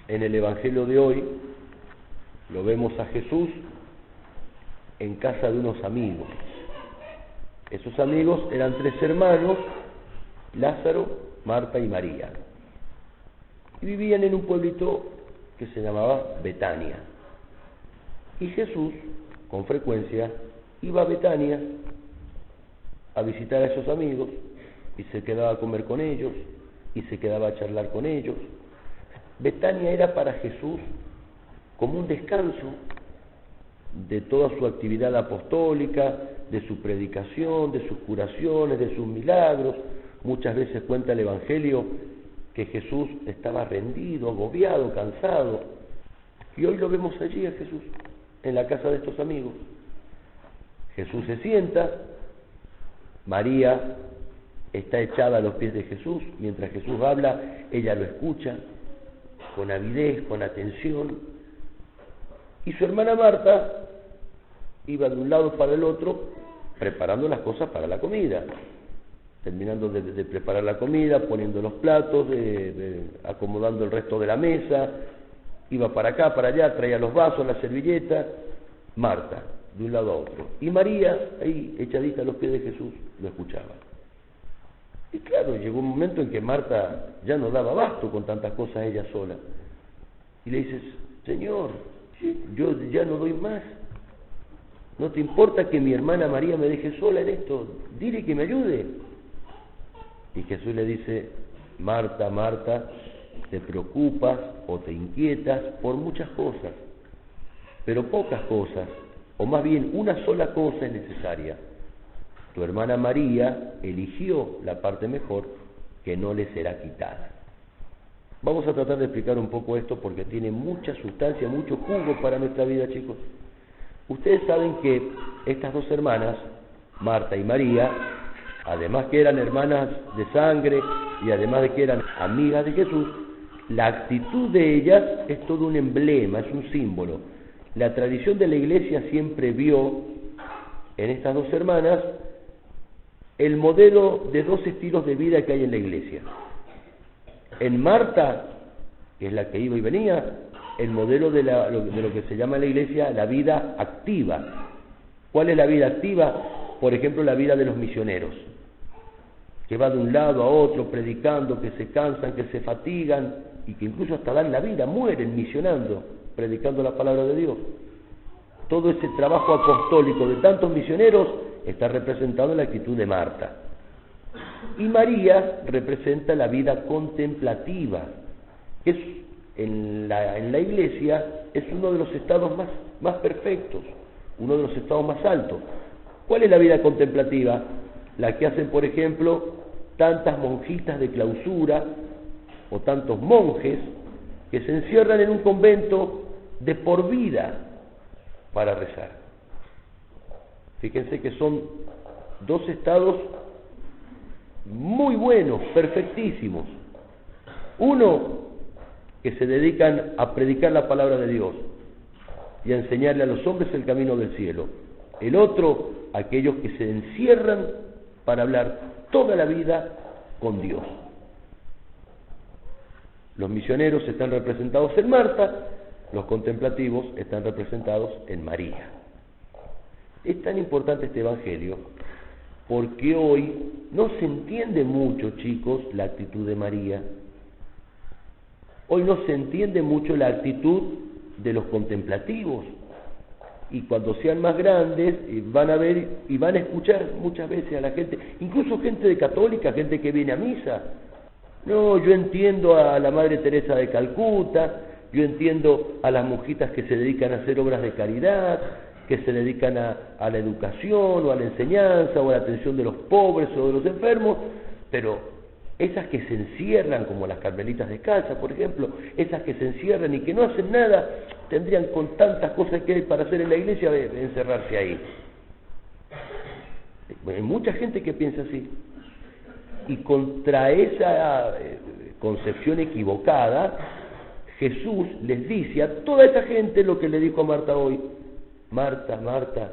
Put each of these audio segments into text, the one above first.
En el Evangelio de hoy lo vemos a Jesús en casa de unos amigos. Esos amigos eran 3 hermanos, Lázaro, Marta y María. Y vivían en un pueblito que se llamaba Betania. Y Jesús, con frecuencia, iba a Betania a visitar a esos amigos y se quedaba a comer con ellos y se quedaba a charlar con ellos. Betania era para Jesús como un descanso de toda su actividad apostólica, de su predicación, de sus curaciones, de sus milagros. Muchas veces cuenta el Evangelio que Jesús estaba rendido, agobiado, cansado. Y hoy lo vemos allí a Jesús, en la casa de estos amigos. Jesús se sienta, María está echada a los pies de Jesús, mientras Jesús habla, ella lo escucha con avidez, con atención. Y su hermana Marta iba de un lado para el otro preparando las cosas para la comida, terminando de preparar la comida, poniendo los platos, acomodando el resto de la mesa, iba para acá, para allá, traía los vasos, la servilleta. Marta, de un lado a otro. Y María, ahí echadita a los pies de Jesús, lo escuchaba. Y claro, llegó un momento en que Marta ya no daba abasto con tantas cosas ella sola. Y le dices, Señor, yo ya no doy más. ¿No te importa que mi hermana María me deje sola en esto? Dile que me ayude. Y Jesús le dice, Marta, Marta, te preocupas o te inquietas por muchas cosas, pero pocas cosas, o más bien una sola cosa es necesaria. Tu hermana María eligió la parte mejor que no le será quitada. Vamos a tratar de explicar un poco esto porque tiene mucha sustancia, mucho jugo para nuestra vida, chicos. Ustedes saben que estas 2 hermanas, Marta y María, además que eran hermanas de sangre y además de que eran amigas de Jesús, la actitud de ellas es todo un emblema, es un símbolo. La tradición de la Iglesia siempre vio en estas 2 hermanas el modelo de 2 estilos de vida que hay en la Iglesia. En Marta, que es la que iba y venía, el modelo de lo que se llama en la Iglesia la vida activa. ¿Cuál es la vida activa? Por ejemplo, la vida de los misioneros, que va de un lado a otro predicando, que se cansan, que se fatigan y que incluso hasta dan la vida, mueren misionando, predicando la palabra de Dios. Todo ese trabajo apostólico de tantos misioneros está representado en la actitud de Marta. Y María representa la vida contemplativa, que es, en la Iglesia es uno de los estados más perfectos, uno de los estados más altos. ¿Cuál es la vida contemplativa? La que hacen, por ejemplo, tantas monjitas de clausura o tantos monjes que se encierran en un convento de por vida para rezar. Fíjense que son 2 estados muy buenos, perfectísimos. Uno, que se dedican a predicar la palabra de Dios y a enseñarle a los hombres el camino del cielo. El otro, aquellos que se encierran para hablar toda la vida con Dios. Los misioneros están representados en Marta, los contemplativos están representados en María. Es tan importante este Evangelio porque hoy no se entiende mucho, chicos, la actitud de María. Hoy no se entiende mucho la actitud de los contemplativos. Y cuando sean más grandes van a ver y van a escuchar muchas veces a la gente, incluso gente de católica, gente que viene a misa. No, yo entiendo a la Madre Teresa de Calcuta, yo entiendo a las monjitas que se dedican a hacer obras de caridad, que se dedican a la educación o a la enseñanza o a la atención de los pobres o de los enfermos, pero esas que se encierran, como las carmelitas descalzas, por ejemplo, esas que se encierran y que no hacen nada, tendrían con tantas cosas que hay para hacer en la iglesia de encerrarse ahí. Hay mucha gente que piensa así. Y contra esa concepción equivocada, Jesús les dice a toda esa gente lo que le dijo a Marta hoy. Marta, Marta,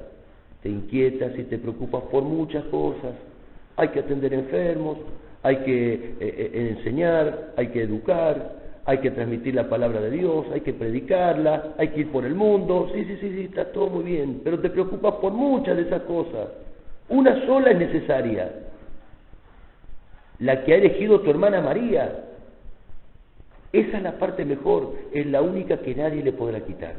te inquietas y te preocupas por muchas cosas. Hay que atender enfermos, hay que enseñar, hay que educar, hay que transmitir la palabra de Dios, hay que predicarla, hay que ir por el mundo, sí, está todo muy bien, pero te preocupas por muchas de esas cosas. Una sola es necesaria, la que ha elegido tu hermana María. Esa es la parte mejor, es la única que nadie le podrá quitar.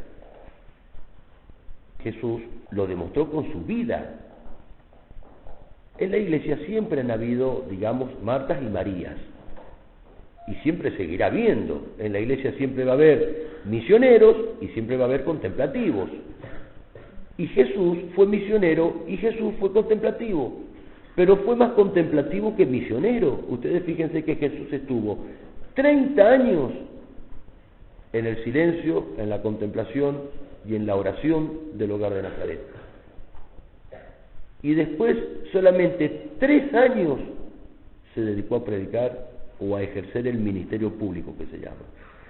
Jesús lo demostró con su vida. En la iglesia siempre han habido, digamos, Martas y Marías. Y siempre seguirá habiendo. En la iglesia siempre va a haber misioneros y siempre va a haber contemplativos. Y Jesús fue misionero y Jesús fue contemplativo. Pero fue más contemplativo que misionero. Ustedes fíjense que Jesús estuvo 30 años en el silencio, en la contemplación y en la oración del hogar de Nazaret. Y después solamente 3 años se dedicó a predicar o a ejercer el ministerio público que se llama.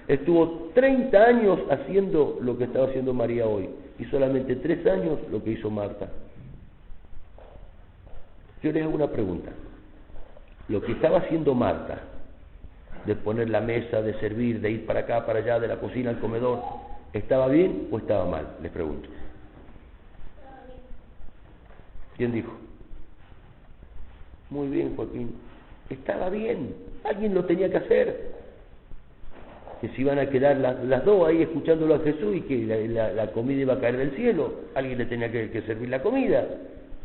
Estuvo 30 años haciendo lo que estaba haciendo María hoy y solamente 3 años lo que hizo Marta. Yo les hago una pregunta. Lo que estaba haciendo Marta, de poner la mesa, de servir, de ir para acá, para allá, de la cocina al comedor, ¿estaba bien o estaba mal? Les pregunto. ¿Quién dijo? Muy bien, Joaquín. Estaba bien. Alguien lo tenía que hacer. Que se iban a quedar las dos ahí escuchándolo a Jesús y que la comida iba a caer del cielo. Alguien le tenía que servir la comida.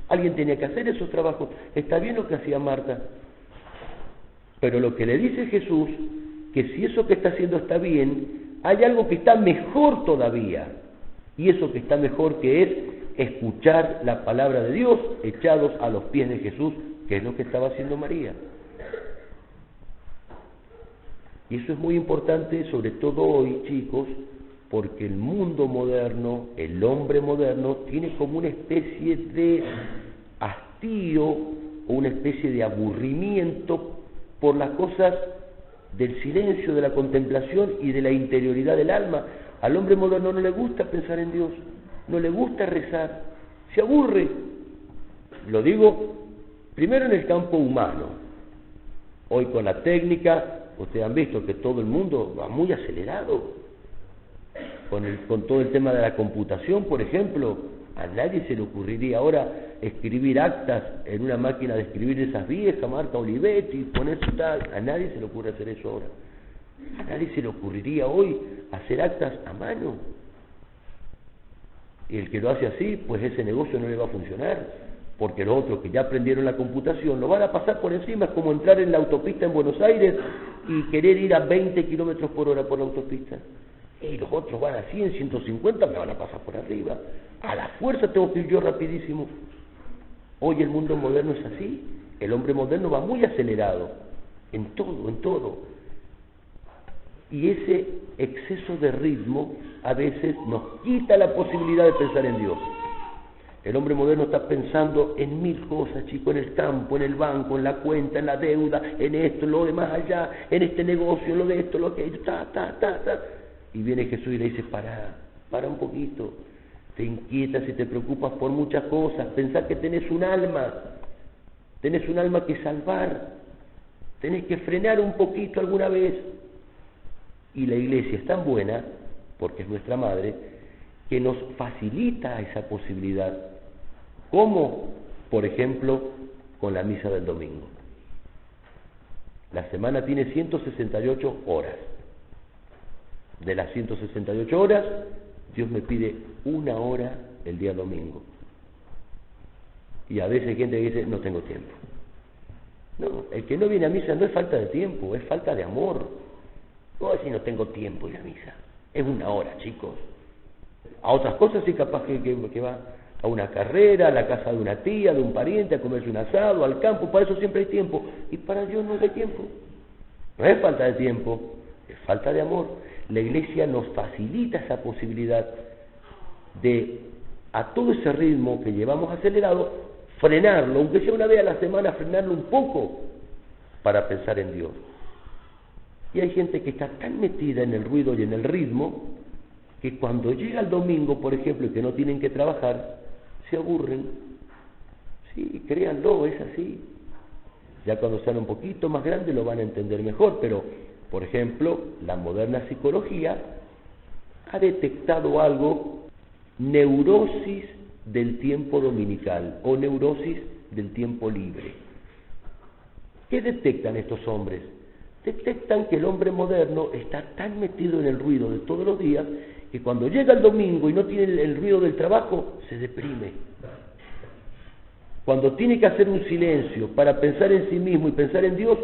Alguien tenía que hacer esos trabajos. Está bien lo que hacía Marta. Pero lo que le dice Jesús, que si eso que está haciendo está bien, hay algo que está mejor todavía. Y eso que está mejor que es escuchar la palabra de Dios echados a los pies de Jesús, que es lo que estaba haciendo María. Y eso es muy importante, sobre todo hoy, chicos, porque el mundo moderno, el hombre moderno, tiene como una especie de hastío o una especie de aburrimiento por las cosas del silencio, de la contemplación y de la interioridad del alma. Al hombre moderno no le gusta pensar en Dios, no le gusta rezar, se aburre. Lo digo primero en el campo humano. Hoy con la técnica, ustedes han visto que todo el mundo va muy acelerado. Con todo el tema de la computación, por ejemplo, a nadie se le ocurriría ahora escribir actas en una máquina de escribir esas viejas, Marta Olivetti, poner su tal. A nadie se le ocurre hacer eso ahora. A nadie se le ocurriría hoy hacer actas a mano. Y el que lo hace así, pues ese negocio no le va a funcionar, porque los otros que ya aprendieron la computación lo van a pasar por encima. Es como entrar en la autopista en Buenos Aires y querer ir a 20 kilómetros por hora por la autopista. Y los otros van a 100, 150, me van a pasar por arriba. A la fuerza tengo que ir yo rapidísimo. Hoy el mundo moderno es así. El hombre moderno va muy acelerado, en todo. Y ese exceso de ritmo a veces nos quita la posibilidad de pensar en Dios. El hombre moderno está pensando en 1000 cosas, chicos, en el campo, en el banco, en la cuenta, en la deuda, en esto, en lo demás allá, en este negocio, lo de esto, lo que Y viene Jesús y le dice, para un poquito. Te inquietas y te preocupas por muchas cosas. Pensá que tenés un alma que salvar. Tenés que frenar un poquito alguna vez. Y la iglesia es tan buena, porque es nuestra madre, que nos facilita esa posibilidad. ¿Cómo? Por ejemplo, con la misa del domingo. La semana tiene 168 horas. De las 168 horas, Dios me pide 1 hora el día domingo. Y a veces hay gente que dice, no tengo tiempo. No, el que no viene a misa no es falta de tiempo, es falta de amor. No es si no tengo tiempo ir a misa. Es 1 hora, chicos. A otras cosas sí capaz que va a una carrera, a la casa de una tía, de un pariente, a comerse un asado, al campo. Para eso siempre hay tiempo. Y para Dios no hay tiempo. No es falta de tiempo, es falta de amor. La iglesia nos facilita esa posibilidad de, a todo ese ritmo que llevamos acelerado, frenarlo, aunque sea una vez a la semana, frenarlo un poco para pensar en Dios. Y hay gente que está tan metida en el ruido y en el ritmo que cuando llega el domingo, por ejemplo, y que no tienen que trabajar, se aburren. Sí, créanlo, es así. Ya cuando sean un poquito más grandes lo van a entender mejor, pero Por ejemplo, la moderna psicología ha detectado algo, neurosis del tiempo dominical o neurosis del tiempo libre. ¿Qué detectan estos hombres? Detectan que el hombre moderno está tan metido en el ruido de todos los días que cuando llega el domingo y no tiene el ruido del trabajo, se deprime. Cuando tiene que hacer un silencio para pensar en sí mismo y pensar en Dios,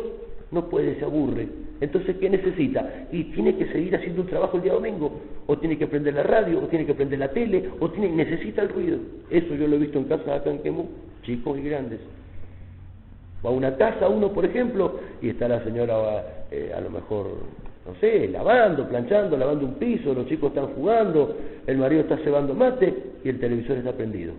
no puede, se aburre. Entonces, ¿qué necesita? Y tiene que seguir haciendo un trabajo el día domingo, o tiene que prender la radio, o tiene que prender la tele, necesita el ruido. Eso yo lo he visto en casas acá en Quemú, chicos y grandes. Va a una casa uno, por ejemplo, y está la señora a lo mejor, no sé, lavando, planchando, lavando un piso, los chicos están jugando, el marido está cebando mate y el televisor está prendido.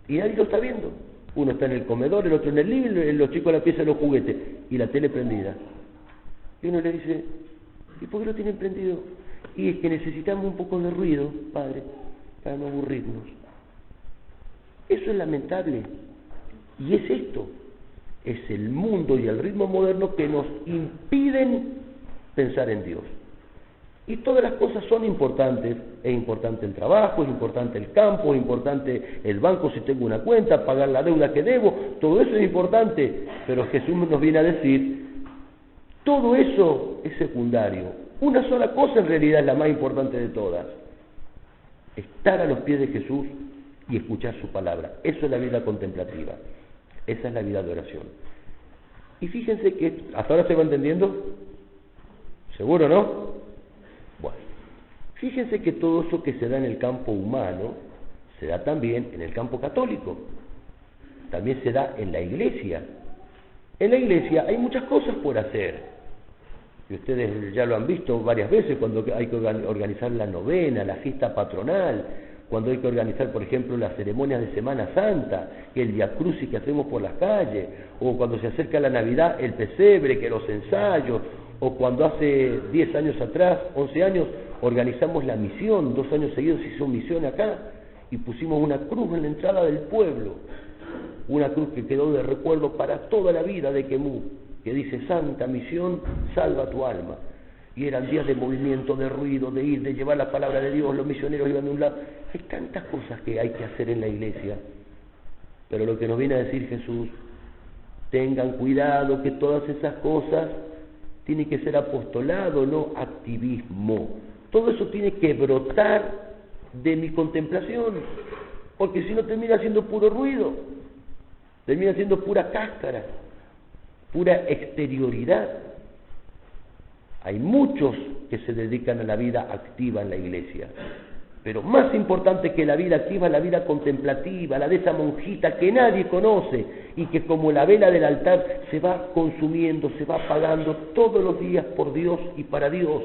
Y nadie lo está viendo. Uno está en el comedor, el otro en el living, los chicos a la pieza de los juguetes y la tele prendida. Y uno le dice, ¿y por qué lo tienen prendido? Y es que necesitamos un poco de ruido, padre, para no aburrirnos. Eso es lamentable. Y es esto. Es el mundo y el ritmo moderno que nos impiden pensar en Dios. Y todas las cosas son importantes. Es importante el trabajo, es importante el campo, es importante el banco si tengo una cuenta, pagar la deuda que debo, todo eso es importante. Pero Jesús nos viene a decir, todo eso es secundario. Una sola cosa en realidad es la más importante de todas. Estar a los pies de Jesús y escuchar su palabra. Eso es la vida contemplativa. Esa es la vida de oración. Y fíjense que, ¿hasta ahora se va entendiendo? ¿Seguro, no? Bueno, fíjense que todo eso que se da en el campo humano, se da también en el campo católico. También se da en la iglesia. En la iglesia hay muchas cosas por hacer. Y ustedes ya lo han visto varias veces cuando hay que organizar la novena, la fiesta patronal, cuando hay que organizar, por ejemplo, las ceremonias de Semana Santa, el Via Crucis que hacemos por las calles, o cuando se acerca la Navidad, el pesebre, que los ensayos, o cuando hace 10 años atrás, 11 años, organizamos la misión, 2 años seguidos se hizo misión acá, y pusimos una cruz en la entrada del pueblo, una cruz que quedó de recuerdo para toda la vida de Quemú, que dice, Santa Misión, salva tu alma. Y eran días de movimiento, de ruido, de ir, de llevar la palabra de Dios, los misioneros iban de un lado. Hay tantas cosas que hay que hacer en la iglesia. Pero lo que nos viene a decir Jesús, tengan cuidado que todas esas cosas tienen que ser apostolado, no activismo. Todo eso tiene que brotar de mi contemplación, porque si no termina siendo puro ruido, termina siendo pura cáscara, pura exterioridad. Hay muchos que se dedican a la vida activa en la iglesia, pero más importante que la vida activa es la vida contemplativa, la de esa monjita que nadie conoce y que como la vela del altar se va consumiendo, se va apagando todos los días por Dios y para Dios.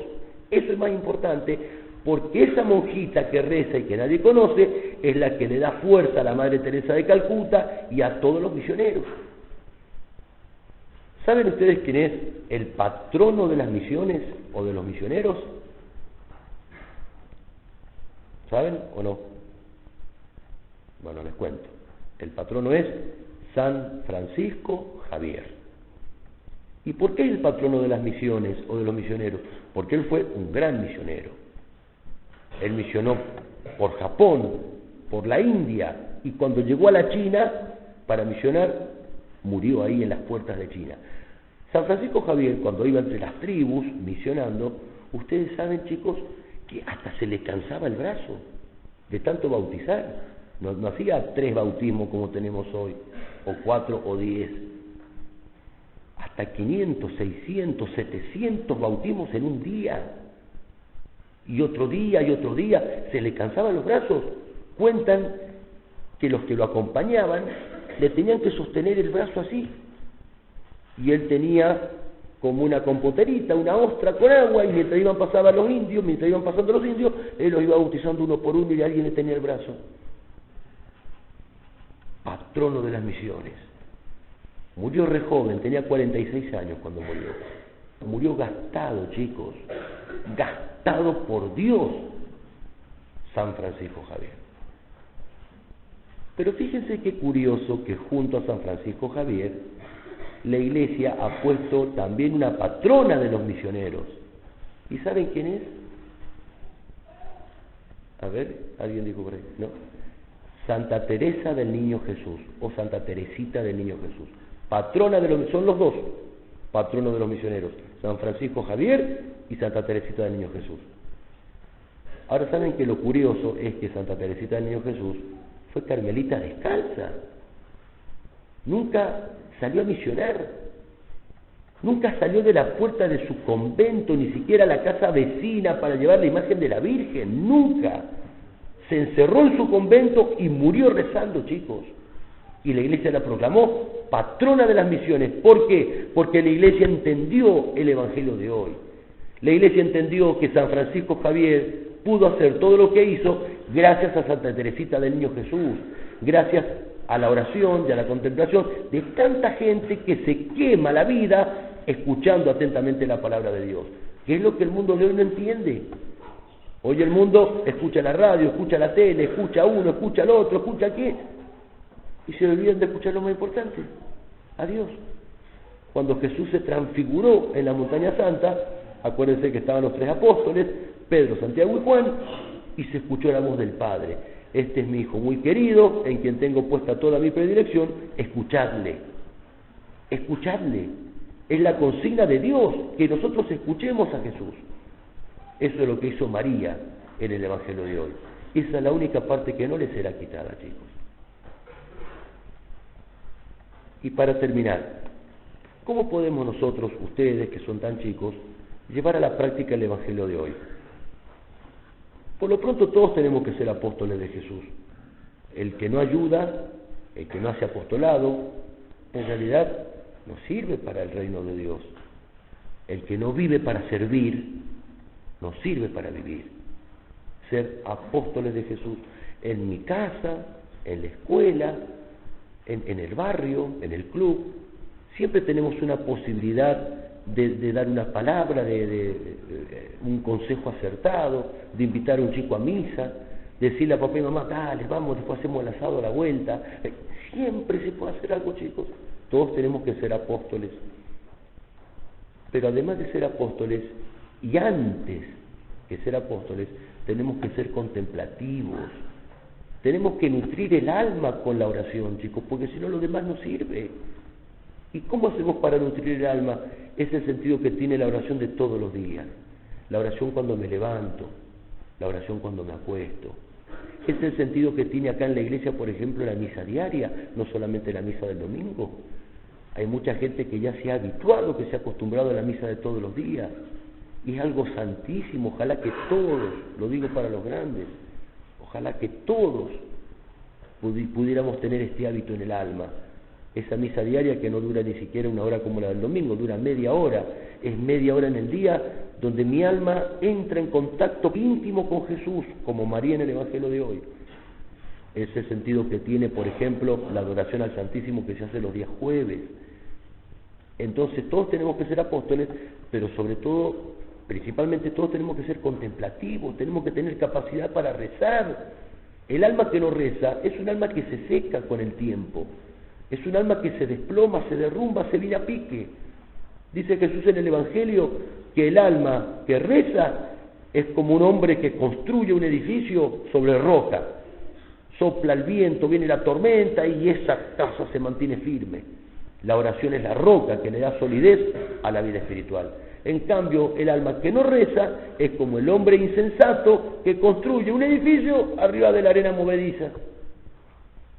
Eso es más importante porque esa monjita que reza y que nadie conoce es la que le da fuerza a la Madre Teresa de Calcuta y a todos los misioneros. ¿Saben ustedes quién es el patrono de las misiones o de los misioneros? ¿Saben o no? Bueno, les cuento. El patrono es San Francisco Javier. ¿Y por qué es el patrono de las misiones o de los misioneros? Porque él fue un gran misionero. Él misionó por Japón, por la India, y cuando llegó a la China para misionar, murió ahí en las puertas de China. San Francisco Javier, cuando iba entre las tribus misionando, ustedes saben, chicos, que hasta se le cansaba el brazo de tanto bautizar. No hacía 3 bautismos como tenemos hoy, o 4 o 10. Hasta 500, 600, 700 bautismos en un día. Y otro día, se le cansaban los brazos. Cuentan que los que lo acompañaban le tenían que sostener el brazo así. Y él tenía como una compoterita, una ostra con agua, y mientras iban pasando los indios, él los iba bautizando uno por uno y alguien le tenía el brazo. Patrono de las misiones. Murió re joven, tenía 46 años cuando murió. Murió gastado, chicos, gastado por Dios, San Francisco Javier. Pero fíjense qué curioso que junto a San Francisco Javier, la Iglesia ha puesto también una patrona de los misioneros, ¿Y saben quién es? A ver, alguien dijo por ahí, ¿no? Santa Teresa del Niño Jesús, o Santa Teresita del Niño Jesús. Patrona de los, son los dos patronos de los misioneros, San Francisco Javier y Santa Teresita del Niño Jesús. Ahora saben que lo curioso es que Santa Teresita del Niño Jesús fue carmelita descalza. Nunca salió a misionar. Nunca salió de la puerta de su convento, ni siquiera a la casa vecina para llevar la imagen de la Virgen. Nunca. Se encerró en su convento y murió rezando, chicos. Y la Iglesia la proclamó patrona de las misiones. ¿Por qué? Porque la Iglesia entendió el Evangelio de hoy. La Iglesia entendió que San Francisco Javier pudo hacer todo lo que hizo gracias a Santa Teresita del Niño Jesús, gracias a la oración y a la contemplación de tanta gente que se quema la vida escuchando atentamente la palabra de Dios, que es lo que el mundo de hoy no entiende. Hoy el mundo escucha la radio, escucha la tele, escucha a uno, escucha al otro, escucha a qué, y se olvidan de escuchar lo más importante, a Dios. Cuando Jesús se transfiguró en la montaña santa, acuérdense que estaban los 3 apóstoles, Pedro, Santiago y Juan, y se escuchó la voz del Padre. Este es mi Hijo muy querido, en quien tengo puesta toda mi predilección, escuchadle. Escuchadle. Es la consigna de Dios, que nosotros escuchemos a Jesús. Eso es lo que hizo María en el Evangelio de hoy. Esa es la única parte que no le será quitada, chicos. Y para terminar, ¿cómo podemos nosotros, ustedes que son tan chicos, llevar a la práctica el Evangelio de hoy? Por lo pronto todos tenemos que ser apóstoles de Jesús. El que no ayuda, el que no hace apostolado, en realidad no sirve para el reino de Dios. El que no vive para servir, no sirve para vivir. Ser apóstoles de Jesús en mi casa, en la escuela, en el barrio, en el club, siempre tenemos una posibilidad de dar una palabra, de un consejo acertado, de invitar a un chico a misa, decirle a papá y mamá, dale, vamos, después hacemos el asado a la vuelta. Siempre se puede hacer algo, chicos. Todos tenemos que ser apóstoles. Pero además de ser apóstoles, y antes que ser apóstoles, tenemos que ser contemplativos. Tenemos que nutrir el alma con la oración, chicos, porque si no lo demás no sirve. ¿Y cómo hacemos para nutrir el alma? Es el sentido que tiene la oración de todos los días. La oración cuando me levanto, la oración cuando me acuesto. Es el sentido que tiene acá en la iglesia, por ejemplo, la misa diaria, no solamente la misa del domingo. Hay mucha gente que ya se ha habituado, que se ha acostumbrado a la misa de todos los días. Y es algo santísimo. Ojalá que todos, lo digo para los grandes, ojalá que todos pudiéramos tener este hábito en el alma. Esa misa diaria que no dura ni siquiera 1 hora como la del domingo, dura media hora. Es media hora en el día donde mi alma entra en contacto íntimo con Jesús, como María en el Evangelio de hoy. Es el sentido que tiene, por ejemplo, la adoración al Santísimo que se hace los días jueves. Entonces todos tenemos que ser apóstoles, pero sobre todo, principalmente todos tenemos que ser contemplativos, tenemos que tener capacidad para rezar. El alma que no reza es un alma que se seca con el tiempo. Es un alma que se desploma, se derrumba, se viene a pique. Dice Jesús en el Evangelio que el alma que reza es como un hombre que construye un edificio sobre roca. Sopla el viento, viene la tormenta y esa casa se mantiene firme. La oración es la roca que le da solidez a la vida espiritual. En cambio, el alma que no reza es como el hombre insensato que construye un edificio arriba de la arena movediza.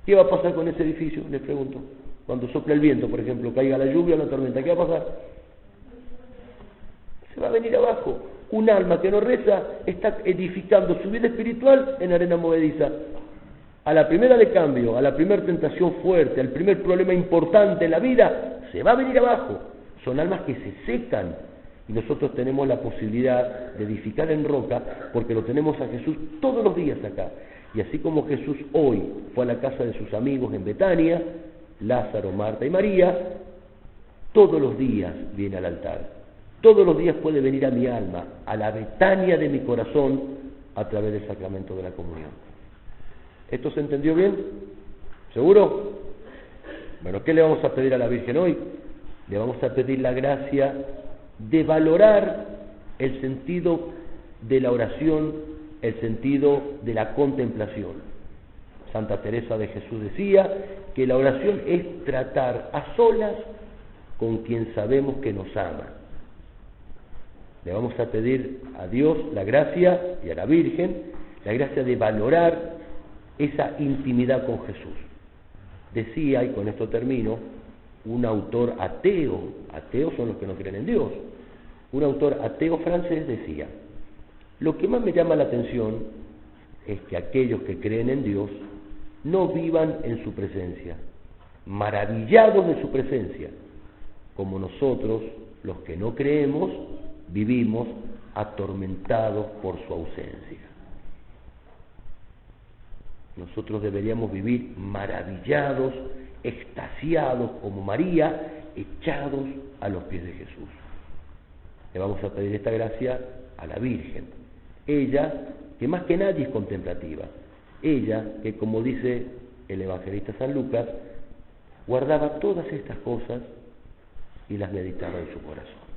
¿Qué va a pasar con ese edificio? Les pregunto. Cuando sopla el viento, por ejemplo, caiga la lluvia o la tormenta, ¿qué va a pasar? Se va a venir abajo. Un alma que no reza está edificando su vida espiritual en arena movediza. A la primera de cambio, a la primera tentación fuerte, al primer problema importante en la vida, se va a venir abajo. Son almas que se secan. Y nosotros tenemos la posibilidad de edificar en roca porque lo tenemos a Jesús todos los días acá. Y así como Jesús hoy fue a la casa de sus amigos en Betania, Lázaro, Marta y María, todos los días viene al altar. Todos los días puede venir a mi alma, a la Betania de mi corazón, a través del sacramento de la comunión. ¿Esto se entendió bien? ¿Seguro? Bueno, ¿qué le vamos a pedir a la Virgen hoy? Le vamos a pedir la gracia de valorar el sentido de la oración, el sentido de la contemplación. Santa Teresa de Jesús decía que la oración es tratar a solas con quien sabemos que nos ama. Le vamos a pedir a Dios la gracia, y a la Virgen, la gracia de valorar esa intimidad con Jesús. Decía, y con esto termino, un autor ateo, ateos son los que no creen en Dios, un autor ateo francés decía: lo que más me llama la atención es que aquellos que creen en Dios no vivan en su presencia, maravillados de su presencia, como nosotros, los que no creemos, vivimos atormentados por su ausencia. Nosotros deberíamos vivir maravillados, extasiados como María, echados a los pies de Jesús. Le vamos a pedir esta gracia a la Virgen. Ella, que más que nadie es contemplativa. Ella, que como dice el evangelista San Lucas, guardaba todas estas cosas y las meditaba en su corazón.